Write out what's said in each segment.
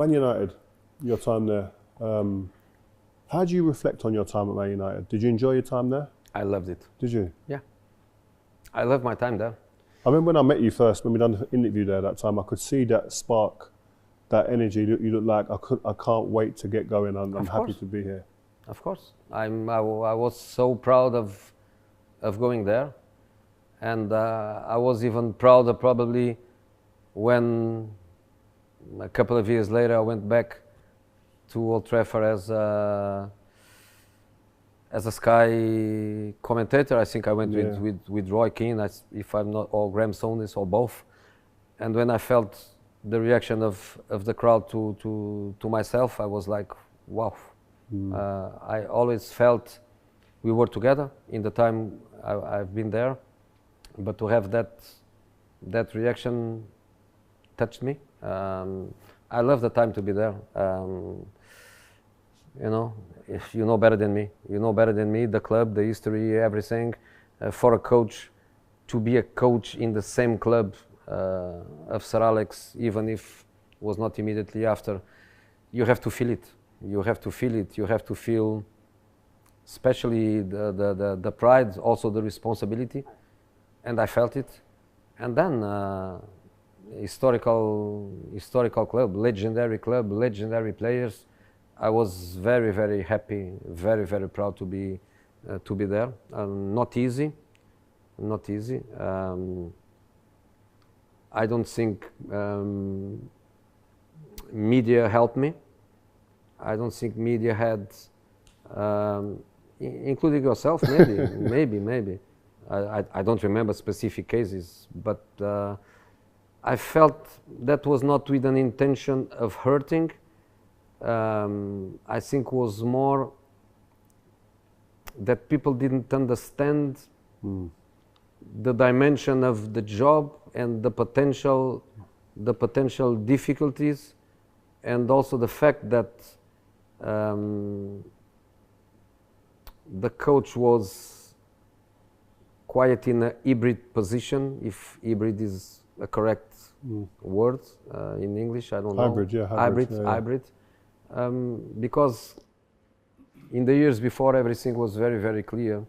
Man United, your time there. How do you reflect on your time at Man United? Did you enjoy your time there? I loved it. Did you? Yeah. I loved my time there. I remember when I met you first, when we done the interview there that time, I could see that spark, that energy. You look like I can't wait to get going. I'm happy to be here. Of course. I was so proud of going there. And I was even prouder probably when a couple of years later I went back to Old Trafford as a Sky commentator. I think I went with Roy Keane, if I'm not, or Graham Souness, or both. And when I felt the reaction of the crowd to myself, I was like, wow. I always felt we were together in the time I've been there, but to have that reaction touched me. I love the time to be there. You know, if you know better than me. You know better than me the club, the history, everything. For a coach, to be a coach in the same club of Sir Alex, even if it was not immediately after, you have to feel it. You have to feel it. You have to feel, especially the pride, also the responsibility, and I felt it. And then historical club, legendary players. I was very, very happy, very, very proud to be there. Not easy. I don't think media helped me. I don't think media had, including yourself, maybe. I don't remember specific cases, but I felt that was not with an intention of hurting. I think was more that people didn't understand the dimension of the job and the potential difficulties, and also the fact that the coach was quite in a hybrid position, if hybrid is a correct word in English, I don't know. Hybrid. Because in the years before, everything was very, very clear.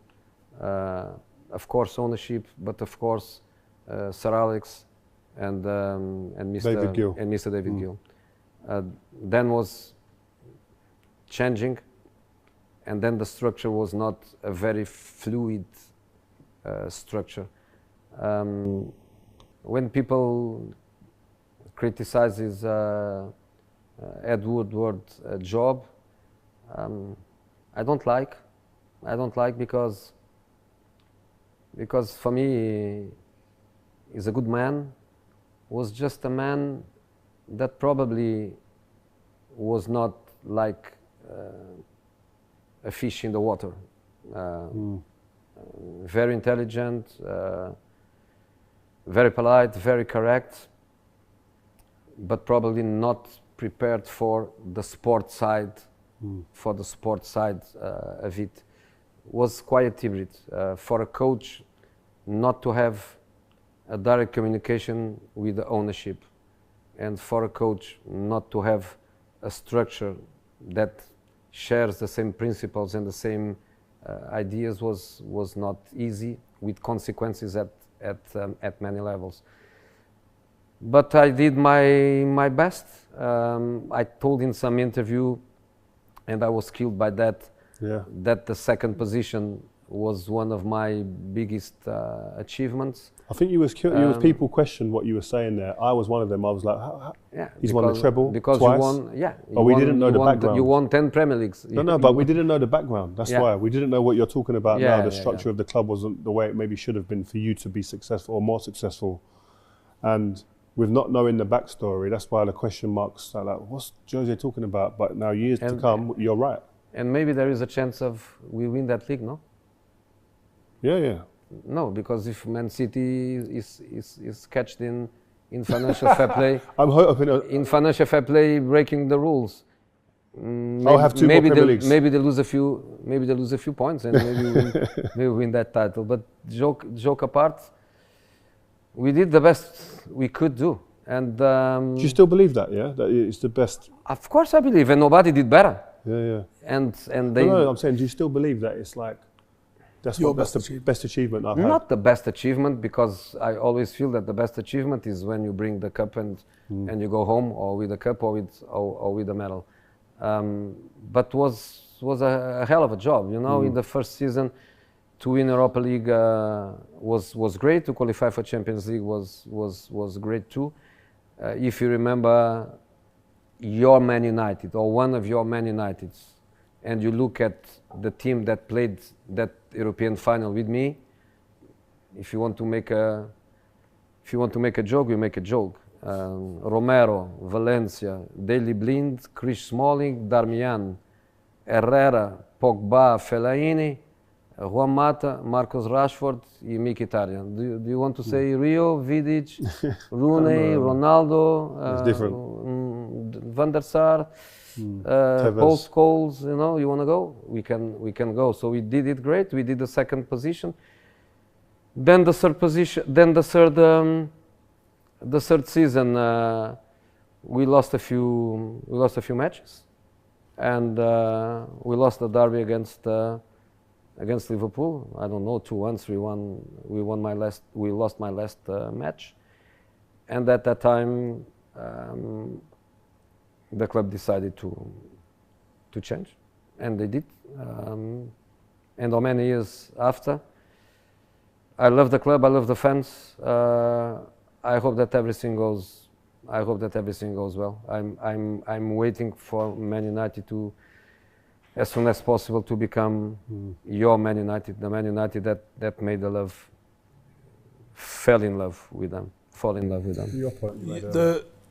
Of course, ownership, but of course, Sir Alex and Mr. David Gill. Then was changing, and then the structure was not a very fluid structure. When people criticizes Ed Woodward's job, I don't like because for me he's a good man, was just a man that probably was not like a fish in the water. Very intelligent, very polite, very correct, but probably not prepared for the sport side, of it. Was quite hybrid. For a coach not to have a direct communication with the ownership, and for a coach not to have a structure that shares the same principles and the same ideas was not easy, with consequences at many levels. But I did my best. I told in some interview, and I was killed by that, that the second position was one of my biggest achievements. I think you was people questioned what you were saying there. I was one of them. I was like, he's won the treble because twice. You won, but we didn't know the background. You won 10 Premier Leagues. No, but we didn't know the background. That's why we didn't know what you're talking about now. The structure of the club wasn't the way it maybe should have been for you to be successful or more successful. And with not knowing the backstory, that's why the question marks are like, what's Jose talking about? But now years to come, you're right. And maybe there is a chance of we win that league, no? Yeah. No, because if Man City is catched in financial fair play, I'm hoping in financial fair play breaking the rules. I'll have two more Premier Leagues. Maybe they lose a few points, and maybe win that title. But joke apart, we did the best we could do. And do you still believe that? Yeah, that it's the best. Of course, I believe, and nobody did better. Yeah. And they. No, I'm saying, do you still believe that it's like that's the best achievement I've had? Not the best achievement, because I always feel that the best achievement is when you bring the cup and you go home, or with a cup, or with a medal. But was a hell of a job, you know. In the first season, to win Europa League was great. To qualify for Champions League was great too. If you remember your Man United, or one of your Man Uniteds, and you look at the team that played that European final with me, if you want to make a joke, you make a joke. Romero, Valencia, Daley Blind, Chris Smalling, Darmian, Herrera, Pogba, Fellaini, Juan Mata, Marcus Rashford e Mkhitaryan. Do you want to say Rio, Vidic, Rooney, Ronaldo, Van der Sar, Paul Scholes? You know, you want to go? We can go. So we did it great. We did the second position. Then the third position. Then the third season, we lost a few matches, and we lost the derby against Liverpool. I don't know, 2-1, 3-1. We lost my last match, and at that time, the club decided to change, and they did. And how many years after? I love the club. I love the fans. I hope that everything goes well. I'm waiting for Man United to, as soon as possible, to become your Man United, the Man United that made the love, fall in love with them. Your point,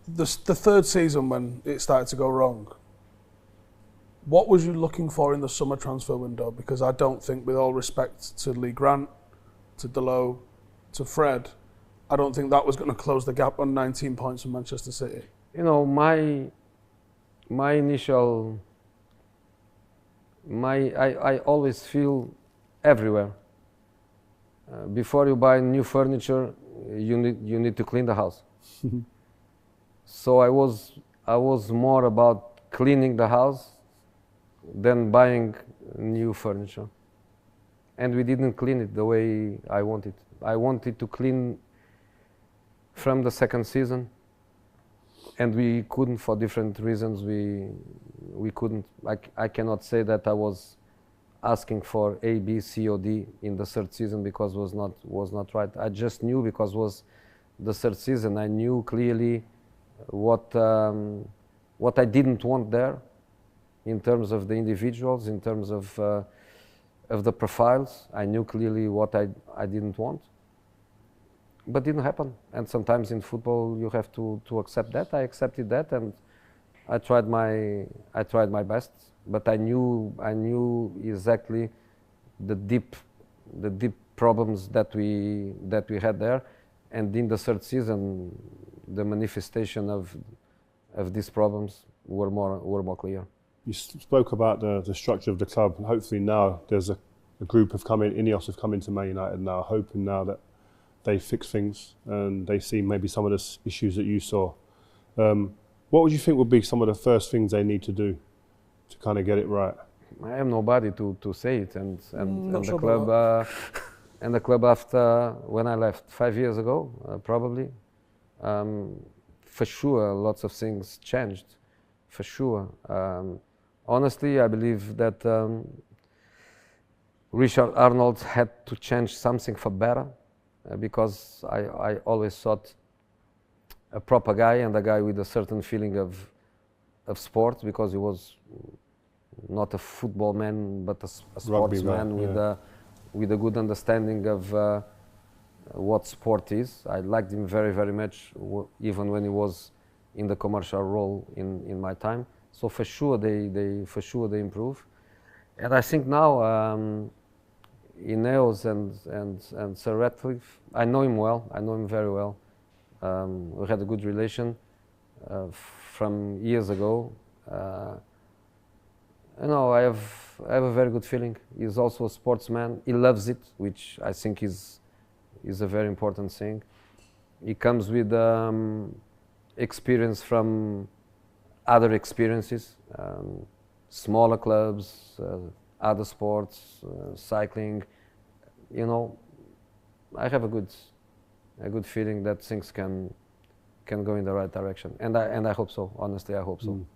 the third season, when it started to go wrong, what was you looking for in the summer transfer window? Because I don't think, with all respect to Lee Grant, to Delot, to Fred, I don't think that was going to close the gap on 19 points from Manchester City. You know, I always feel everywhere. Before you buy new furniture, you need to clean the house. So I was more about cleaning the house than buying new furniture. And we didn't clean it the way I wanted. I wanted to clean from the second season, and we couldn't, for different reasons. We couldn't. I cannot say that I was asking for A, B, C, or D in the third season because was not right. I just knew, because was the third season. I knew clearly what I didn't want there, in terms of the individuals, in terms of the profiles. I knew clearly what I didn't want. But didn't happen, and sometimes in football you have to accept that. I accepted that, and I tried my best. But I knew exactly the deep problems that we had there, and in the third season, the manifestation of these problems were more clear. You spoke about the structure of the club, and hopefully now there's a group of Ineos have come into Man United now, hoping now that they fix things and they see maybe some of the issues that you saw. What would you think would be some of the first things they need to do to kind of get it right? I am nobody to say it, and the club and the club after when I left 5 years ago, probably, for sure lots of things changed, for sure. Honestly, I believe that Richard Arnold had to change something for better. Because I always thought a proper guy, and a guy with a certain feeling of sport, because he was not a football man but a sportsman with a good understanding of what sport is. I liked him very, very much, even when he was in the commercial role in my time. So for sure they improve, and I think now. Ineos and Sir Ratcliffe, I know him well. I know him very well. We had a good relation from years ago. You know, I have a very good feeling. He's also a sportsman. He loves it, which I think is a very important thing. He comes with experience from other experiences, smaller clubs, other sports, cycling. You know, I have a good feeling that things can go in the right direction, and I hope so. Honestly, I hope so.